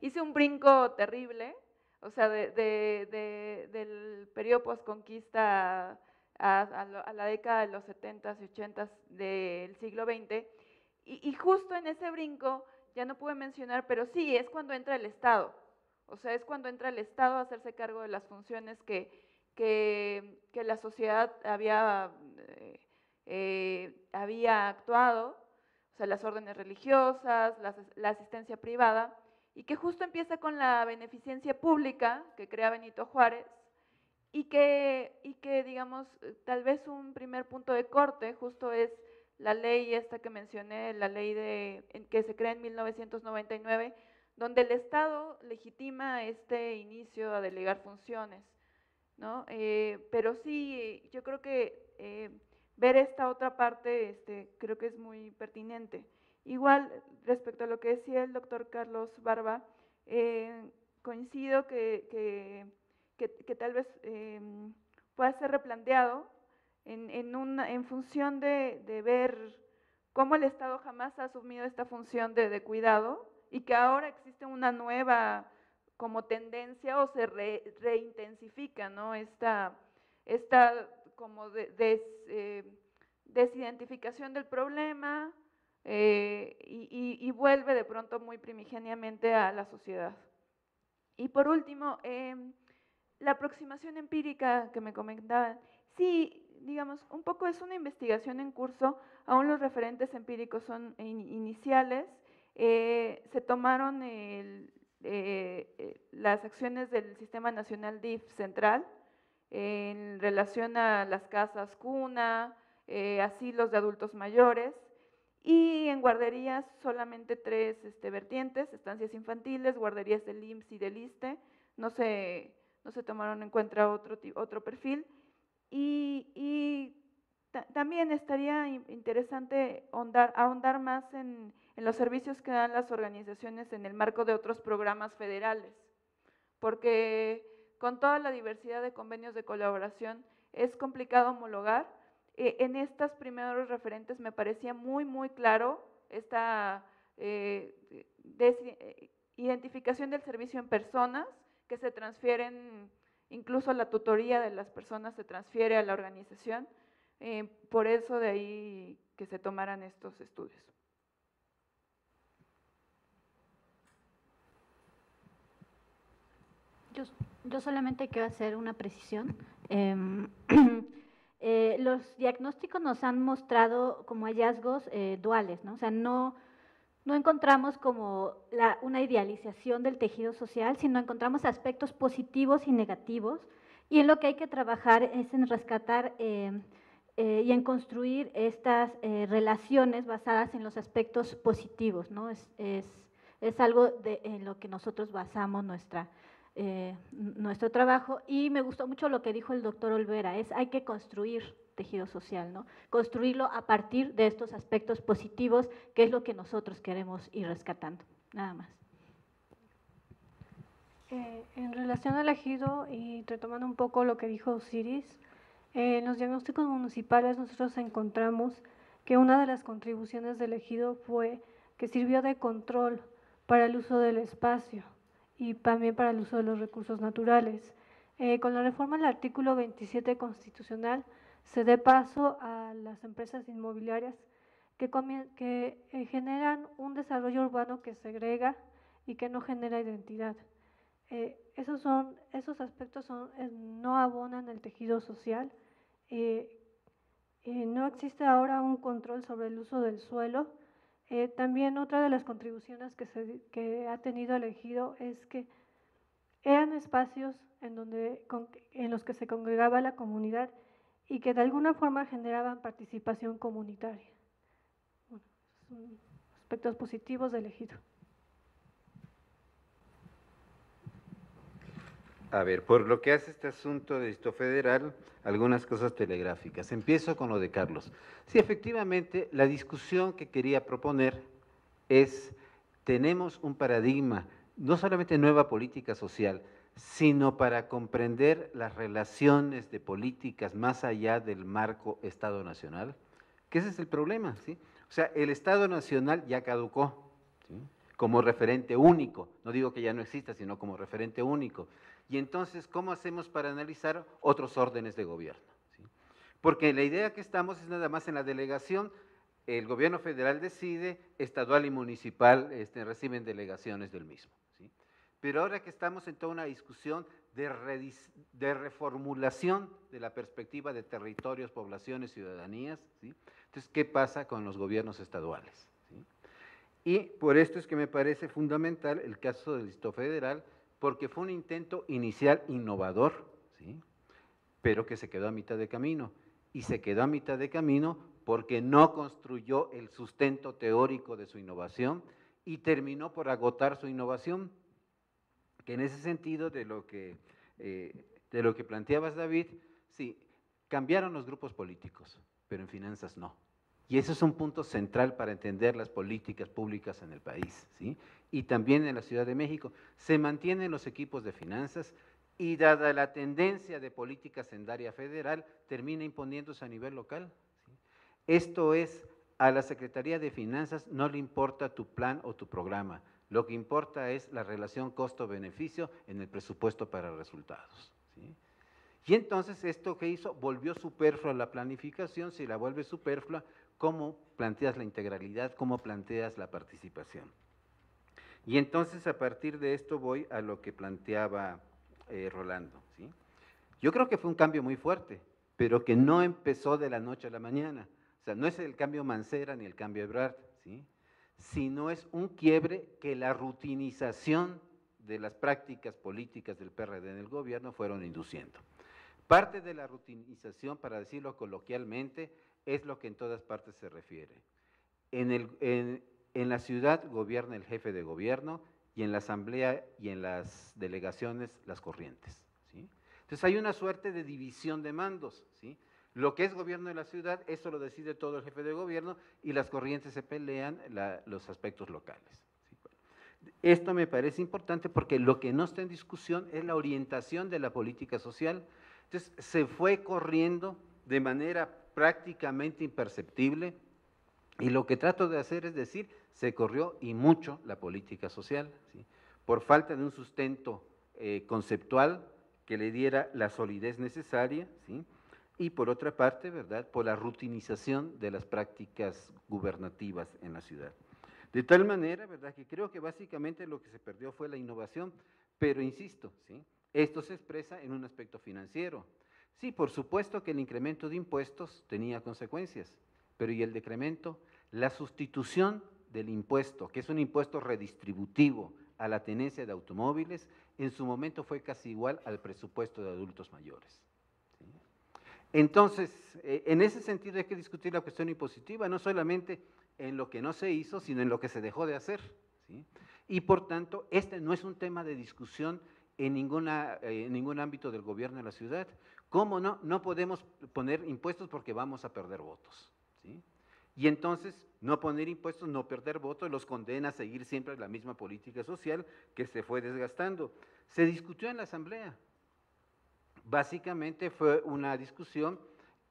hice un brinco terrible, o sea, del periodo posconquista a la década de los 70s y 80s del siglo XX, y justo en ese brinco, ya no pude mencionar, pero sí, es cuando entra el Estado, o sea, es cuando entra el Estado a hacerse cargo de las funciones que la sociedad había actuado, o sea, las órdenes religiosas, la asistencia privada, y que justo empieza con la beneficencia pública que crea Benito Juárez, y que digamos, tal vez un primer punto de corte justo es la ley esta que mencioné, la ley que se crea en 1999, donde el Estado legitima este inicio a delegar funciones, ¿no? Pero sí, yo creo que ver esta otra parte creo que es muy pertinente. Igual, respecto a lo que decía el doctor Carlos Barba, coincido que tal vez pueda ser replanteado en función de ver cómo el Estado jamás ha asumido esta función de cuidado y que ahora existe una nueva como tendencia o se reintensifica, ¿no? Esta como desidentificación del problema y vuelve de pronto muy primigeniamente a la sociedad. Y por último, la aproximación empírica que me comentaban, sí, digamos, un poco es una investigación en curso, aún los referentes empíricos son iniciales, se tomaron las acciones del Sistema Nacional DIF central en relación a las casas cuna, asilos de adultos mayores, y en guarderías solamente tres vertientes, estancias infantiles, guarderías del IMSS y del ISSSTE, no se tomaron en cuenta otro perfil, y también estaría interesante ahondar más en los servicios que dan las organizaciones en el marco de otros programas federales, porque con toda la diversidad de convenios de colaboración es complicado homologar. En estos primeros referentes me parecía muy claro esta identificación del servicio en personas que se transfieren, incluso la tutoría de las personas se transfiere a la organización, por eso de ahí que se tomaran estos estudios. Yo solamente quiero hacer una precisión. Los diagnósticos nos han mostrado como hallazgos duales, ¿no? O sea, no encontramos como una idealización del tejido social, sino encontramos aspectos positivos y negativos, y en lo que hay que trabajar es en rescatar y en construir estas relaciones basadas en los aspectos positivos, ¿no? Es algo en lo que nosotros basamos nuestro trabajo, y me gustó mucho lo que dijo el doctor Olvera, hay que construir tejido social, ¿no? Construirlo a partir de estos aspectos positivos, que es lo que nosotros queremos ir rescatando, nada más. En relación al ejido, y retomando un poco lo que dijo Osiris, en los diagnósticos municipales nosotros encontramos que una de las contribuciones del ejido fue que sirvió de control para el uso del espacio y también para el uso de los recursos naturales. Con la reforma del artículo 27 constitucional se dé paso a las empresas inmobiliarias que generan un desarrollo urbano que segrega y que no genera identidad. Esos aspectos no abonan el tejido social. No existe ahora un control sobre el uso del suelo. También otra de las contribuciones que ha tenido el ejido es que eran espacios en los que se congregaba la comunidad y que de alguna forma generaban participación comunitaria. Bueno, son aspectos positivos del ejido. A ver, por lo que hace este asunto de Distrito Federal, algunas cosas telegráficas. Empiezo con lo de Carlos. Sí, efectivamente, la discusión que quería proponer es, tenemos un paradigma, no solamente nueva política social, sino para comprender las relaciones de políticas más allá del marco Estado Nacional, que ese es el problema, ¿sí? O sea, el Estado Nacional ya caducó, ¿sí? como referente único, no digo que ya no exista, sino como referente único. Y entonces, ¿cómo hacemos para analizar otros órdenes de gobierno? ¿Sí? Porque la idea que estamos es nada más en la delegación, el gobierno federal decide, estadual y municipal reciben delegaciones del mismo. ¿Sí? Pero ahora que estamos en toda una discusión de reformulación de la perspectiva de territorios, poblaciones, ciudadanías, ¿sí? Entonces, ¿qué pasa con los gobiernos estaduales? ¿Sí? Y por esto es que me parece fundamental el caso del Distrito Federal, porque fue un intento inicial innovador, ¿sí? Pero que se quedó a mitad de camino. Y se quedó a mitad de camino porque no construyó el sustento teórico de su innovación y terminó por agotar su innovación. Que en ese sentido de lo que planteabas, David, sí, cambiaron los grupos políticos, pero en finanzas no. Y eso es un punto central para entender las políticas públicas en el país, ¿sí? Y también en la Ciudad de México. Se mantienen los equipos de finanzas y dada la tendencia de política sendaria federal, termina imponiéndose a nivel local, ¿sí? Esto es, a la Secretaría de Finanzas no le importa tu plan o tu programa, lo que importa es la relación costo-beneficio en el presupuesto para resultados, ¿sí? Y entonces, ¿esto qué hizo? Volvió superflua la planificación. Si la vuelve superflua, ¿cómo planteas la integralidad? ¿Cómo planteas la participación? Y entonces, a partir de esto, voy a lo que planteaba Rolando, ¿sí? Yo creo que fue un cambio muy fuerte, pero que no empezó de la noche a la mañana. O sea, no es el cambio Mancera ni el cambio Ebrard, ¿sí? Sino es un quiebre que la rutinización de las prácticas políticas del PRD en el gobierno fueron induciendo. Parte de la rutinización, para decirlo coloquialmente, es lo que en todas partes se refiere. En la ciudad gobierna el jefe de gobierno y en la asamblea y en las delegaciones las corrientes, ¿sí? Entonces hay una suerte de división de mandos, ¿sí? Lo que es gobierno de la ciudad, eso lo decide todo el jefe de gobierno y las corrientes se pelean los aspectos locales. ¿Sí? Esto me parece importante porque lo que no está en discusión es la orientación de la política social. Entonces, se fue corriendo de manera prácticamente imperceptible y lo que trato de hacer es decir, se corrió y mucho la política social, ¿sí? Por falta de un sustento conceptual que le diera la solidez necesaria, ¿sí? Y por otra parte, ¿verdad?, por la rutinización de las prácticas gubernativas en la ciudad. De tal manera, ¿verdad?, que creo que básicamente lo que se perdió fue la innovación, pero insisto, ¿sí?, esto se expresa en un aspecto financiero. Sí, por supuesto que el incremento de impuestos tenía consecuencias, pero ¿y el decremento? La sustitución del impuesto, que es un impuesto redistributivo a la tenencia de automóviles, en su momento fue casi igual al presupuesto de adultos mayores. ¿Sí? Entonces, en ese sentido hay que discutir la cuestión impositiva, no solamente en lo que no se hizo, sino en lo que se dejó de hacer, ¿sí? Y por tanto, este no es un tema de discusión en ningún ámbito del gobierno de la ciudad. ¿Cómo no? No podemos poner impuestos porque vamos a perder votos, ¿sí? Y entonces, no poner impuestos, no perder votos, los condena a seguir siempre la misma política social que se fue desgastando. Se discutió en la asamblea. Básicamente fue una discusión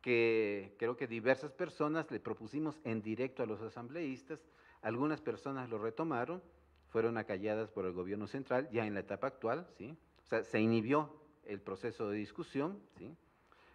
que creo que diversas personas le propusimos en directo a los asambleístas, algunas personas lo retomaron, fueron acalladas por el gobierno central, ya en la etapa actual, ¿sí? O sea, se inhibió el proceso de discusión, ¿sí?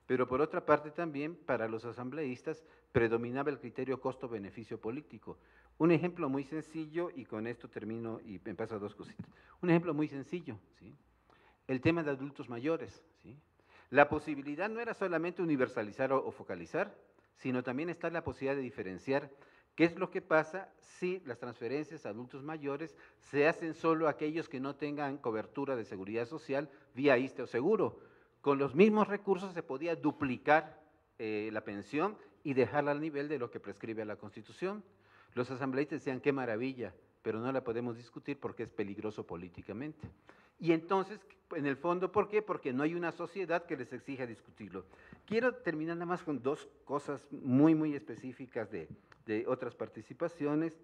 Pero por otra parte también, para los asambleístas, predominaba el criterio costo-beneficio político. Un ejemplo muy sencillo, y con esto termino y me paso a dos cositas. Un ejemplo muy sencillo, ¿sí? El tema de adultos mayores, ¿sí? La posibilidad no era solamente universalizar o focalizar, sino también está la posibilidad de diferenciar. ¿Qué es lo que pasa si las transferencias a adultos mayores se hacen solo a aquellos que no tengan cobertura de seguridad social vía ISSSTE o seguro? Con los mismos recursos se podía duplicar la pensión y dejarla al nivel de lo que prescribe la Constitución. Los asambleístas decían, qué maravilla, pero no la podemos discutir porque es peligroso políticamente. Y entonces, en el fondo, ¿por qué? Porque no hay una sociedad que les exija discutirlo. Quiero terminar nada más con dos cosas muy específicas de otras participaciones.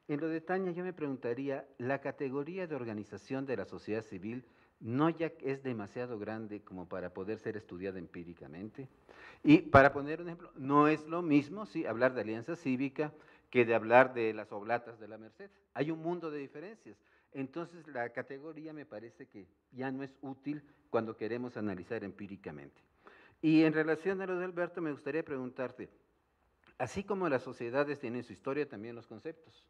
En lo de Tania, yo me preguntaría, ¿la categoría de organización de la sociedad civil no ya es demasiado grande como para poder ser estudiada empíricamente? Y para poner un ejemplo, no es lo mismo, sí, hablar de alianza cívica que de hablar de las oblatas de la Merced. Hay un mundo de diferencias. Entonces, la categoría me parece que ya no es útil cuando queremos analizar empíricamente. Y en relación a lo de Alberto, me gustaría preguntarte, así como las sociedades tienen su historia, también los conceptos.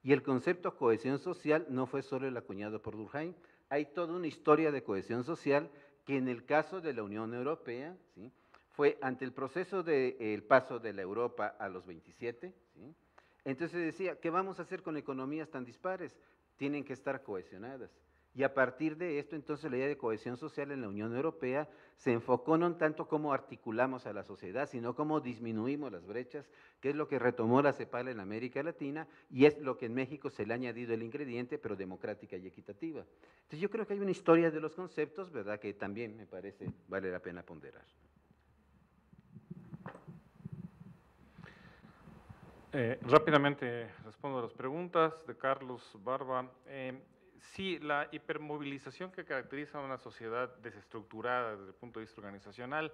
Y el concepto cohesión social no fue solo el acuñado por Durkheim, hay toda una historia de cohesión social que en el caso de la Unión Europea, ¿sí?, fue ante el proceso del paso de la Europa a los 27, ¿sí?, entonces decía, ¿qué vamos a hacer con economías tan dispares? Tienen que estar cohesionadas. Y a partir de esto, entonces, la idea de cohesión social en la Unión Europea se enfocó no tanto cómo articulamos a la sociedad, sino cómo disminuimos las brechas, que es lo que retomó la CEPAL en América Latina, y es lo que en México se le ha añadido el ingrediente, pero democrática y equitativa. Entonces, yo creo que hay una historia de los conceptos, ¿verdad?, que también me parece vale la pena ponderar. Rápidamente respondo a las preguntas de Carlos Barba. Sí, la hipermovilización que caracteriza a una sociedad desestructurada desde el punto de vista organizacional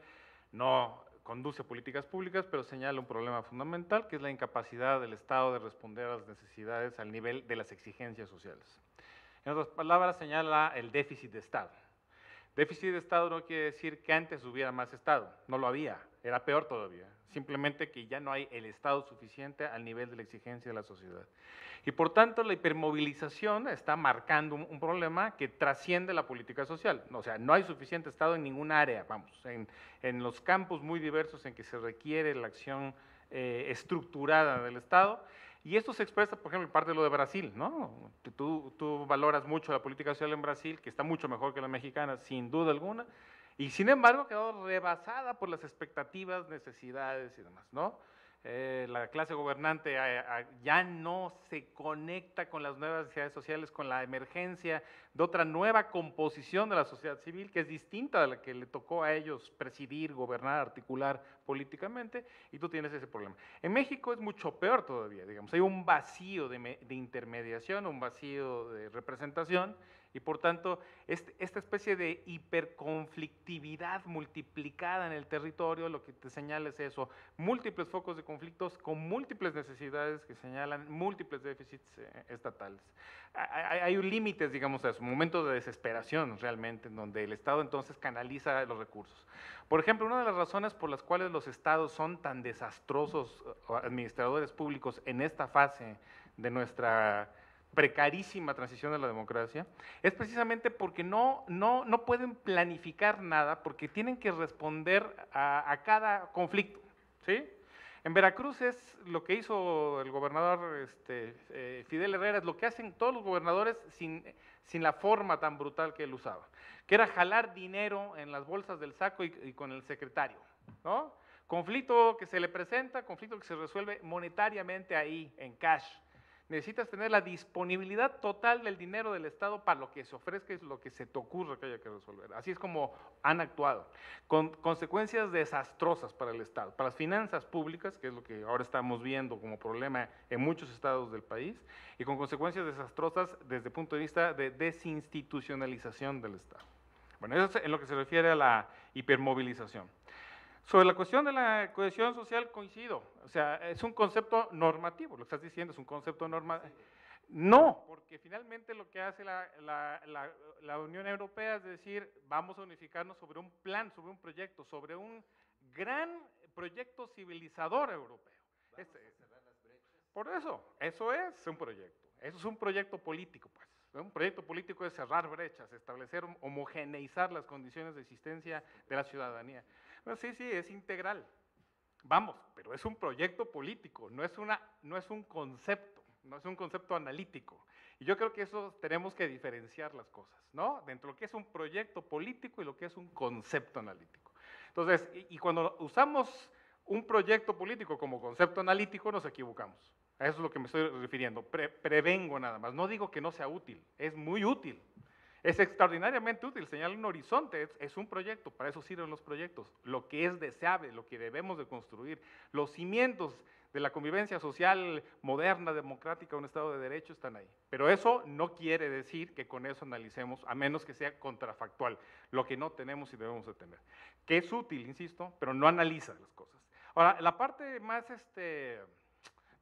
no conduce a políticas públicas, pero señala un problema fundamental, que es la incapacidad del Estado de responder a las necesidades al nivel de las exigencias sociales. En otras palabras, señala el déficit de Estado. Déficit de Estado no quiere decir que antes hubiera más Estado, no lo había, era peor todavía, simplemente que ya no hay el Estado suficiente al nivel de la exigencia de la sociedad. Y por tanto la hipermovilización está marcando un problema que trasciende la política social, o sea, no hay suficiente Estado en ninguna área, vamos, en los campos muy diversos en que se requiere la acción estructurada del Estado. Y esto se expresa, por ejemplo, en parte de lo de Brasil, ¿no? Tú valoras mucho la política social en Brasil, que está mucho mejor que la mexicana, sin duda alguna, y sin embargo ha quedado rebasada por las expectativas, necesidades y demás, ¿no? La clase gobernante ya no se conecta con las nuevas necesidades sociales, con la emergencia de otra nueva composición de la sociedad civil que es distinta a la que le tocó a ellos presidir, gobernar, articular políticamente, y tú tienes ese problema. En México es mucho peor todavía, digamos, hay un vacío de intermediación, un vacío de representación, y por tanto, esta especie de hiperconflictividad multiplicada en el territorio, lo que te señala es eso, múltiples focos de conflictos con múltiples necesidades que señalan múltiples déficits estatales. Hay límites, digamos, a eso, momentos de desesperación realmente, en donde el Estado entonces canaliza los recursos. Por ejemplo, una de las razones por las cuales los estados son tan desastrosos, administradores públicos, en esta fase de nuestra precarísima transición a la democracia, es precisamente porque no pueden planificar nada, porque tienen que responder a cada conflicto, ¿sí? En Veracruz es lo que hizo el gobernador Fidel Herrera, es lo que hacen todos los gobernadores sin la forma tan brutal que él usaba, que era jalar dinero en las bolsas del saco y con el secretario, ¿no? Conflicto que se le presenta, conflicto que se resuelve monetariamente ahí, en cash. Necesitas tener la disponibilidad total del dinero del Estado para lo que se ofrezca y lo que se te ocurra que haya que resolver. Así es como han actuado, con consecuencias desastrosas para el Estado, para las finanzas públicas, que es lo que ahora estamos viendo como problema en muchos estados del país, y con consecuencias desastrosas desde el punto de vista de desinstitucionalización del Estado. Bueno, eso es en lo que se refiere a la hipermovilización. Sobre la cuestión de la cohesión social coincido, o sea, es un concepto normativo, lo que estás diciendo es un concepto normativo. No, porque finalmente lo que hace la Unión Europea es decir, vamos a unificarnos sobre un plan, sobre un proyecto, sobre un gran proyecto civilizador europeo. Vamos a cerrar las brechas. Por eso es un proyecto, eso es un proyecto político, pues. Un proyecto político es cerrar brechas, establecer, homogeneizar las condiciones de existencia de la ciudadanía. No, sí, es integral. Vamos, pero es un proyecto político, no es un concepto, no es un concepto analítico. Y yo creo que eso tenemos que diferenciar las cosas, ¿no? Dentro de lo que es un proyecto político y lo que es un concepto analítico. Entonces, y cuando usamos un proyecto político como concepto analítico, nos equivocamos. A eso es lo que me estoy refiriendo. Prevengo nada más. No digo que no sea útil, es muy útil. Es extraordinariamente útil, señala un horizonte, es un proyecto, para eso sirven los proyectos. Lo que es deseable, lo que debemos de construir, los cimientos de la convivencia social moderna, democrática, un Estado de Derecho están ahí. Pero eso no quiere decir que con eso analicemos, a menos que sea contrafactual, lo que no tenemos y debemos de tener. Que es útil, insisto, pero no analiza las cosas. Ahora, la parte más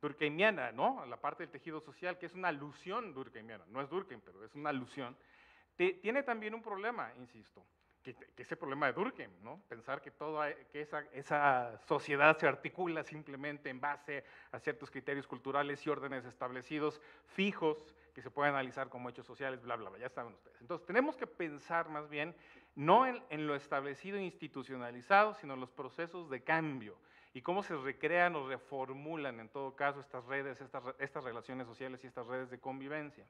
durkheimiana, ¿no? La parte del tejido social, que es una alusión durkheimiana, no es Durkheim, pero es una alusión, tiene también un problema, insisto, que es el problema de Durkheim, ¿no? Pensar que esa sociedad se articula simplemente en base a ciertos criterios culturales y órdenes establecidos, fijos, que se pueden analizar como hechos sociales, bla, bla, bla, ya saben ustedes. Entonces, tenemos que pensar más bien no en lo establecido e institucionalizado, sino en los procesos de cambio y cómo se recrean o reformulan, en todo caso, estas redes, estas relaciones sociales y estas redes de convivencia.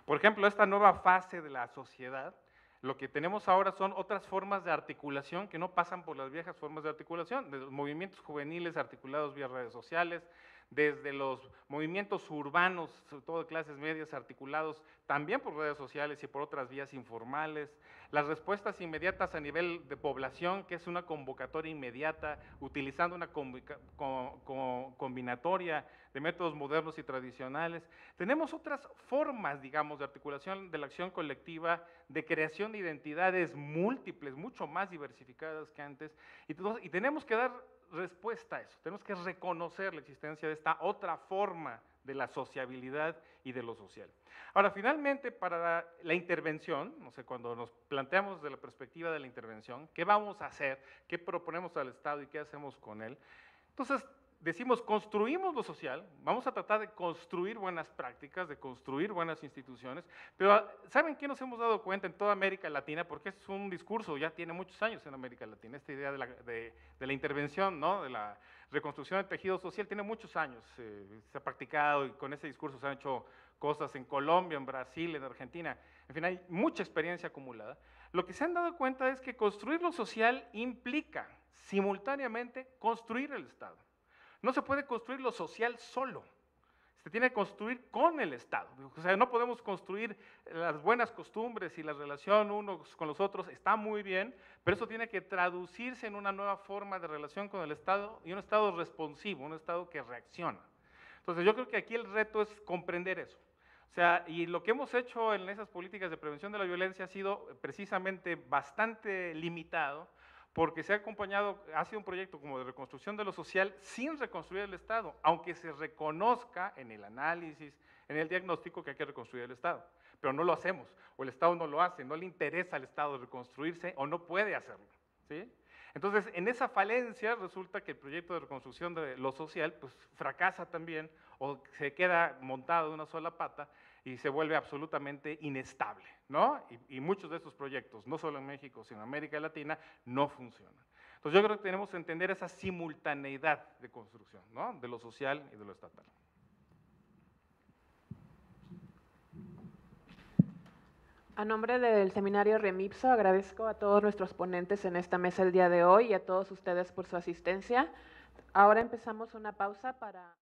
Por ejemplo, esta nueva fase de la sociedad, lo que tenemos ahora son otras formas de articulación que no pasan por las viejas formas de articulación, de los movimientos juveniles articulados vía redes sociales, desde los movimientos urbanos, sobre todo de clases medias, articulados también por redes sociales y por otras vías informales, las respuestas inmediatas a nivel de población, que es una convocatoria inmediata, utilizando una combinatoria de métodos modernos y tradicionales. Tenemos otras formas, digamos, de articulación de la acción colectiva, de creación de identidades múltiples, mucho más diversificadas que antes, y tenemos que dar respuesta a eso, tenemos que reconocer la existencia de esta otra forma de la sociabilidad y de lo social. Ahora, finalmente, para la intervención, no sé, cuando nos planteamos desde la perspectiva de la intervención, ¿qué vamos a hacer? ¿Qué proponemos al Estado y qué hacemos con él? Entonces, decimos, construimos lo social, vamos a tratar de construir buenas prácticas, de construir buenas instituciones, pero ¿saben qué nos hemos dado cuenta en toda América Latina? Porque es un discurso, ya tiene muchos años en América Latina, esta idea de la intervención, ¿no? De la reconstrucción del tejido social, tiene muchos años, se ha practicado y con ese discurso se han hecho cosas en Colombia, en Brasil, en Argentina, en fin, hay mucha experiencia acumulada. Lo que se han dado cuenta es que construir lo social implica simultáneamente construir el Estado. No se puede construir lo social solo, se tiene que construir con el Estado. O sea, no podemos construir las buenas costumbres y la relación unos con los otros, está muy bien, pero eso tiene que traducirse en una nueva forma de relación con el Estado y un Estado responsivo, un Estado que reacciona. Entonces yo creo que aquí el reto es comprender eso. O sea, y lo que hemos hecho en esas políticas de prevención de la violencia ha sido precisamente bastante limitado, porque se ha acompañado, ha sido un proyecto como de reconstrucción de lo social sin reconstruir el Estado, aunque se reconozca en el análisis, en el diagnóstico que hay que reconstruir el Estado. Pero no lo hacemos, o el Estado no lo hace, no le interesa al Estado reconstruirse o no puede hacerlo, ¿sí? Entonces, en esa falencia resulta que el proyecto de reconstrucción de lo social pues, fracasa también o se queda montado de una sola pata y se vuelve absolutamente inestable, ¿no? Y muchos de estos proyectos, no solo en México, sino en América Latina, no funcionan. Entonces, yo creo que tenemos que entender esa simultaneidad de construcción, ¿no? De lo social y de lo estatal. A nombre del seminario Remipso, agradezco a todos nuestros ponentes en esta mesa el día de hoy y a todos ustedes por su asistencia. Ahora empezamos una pausa para…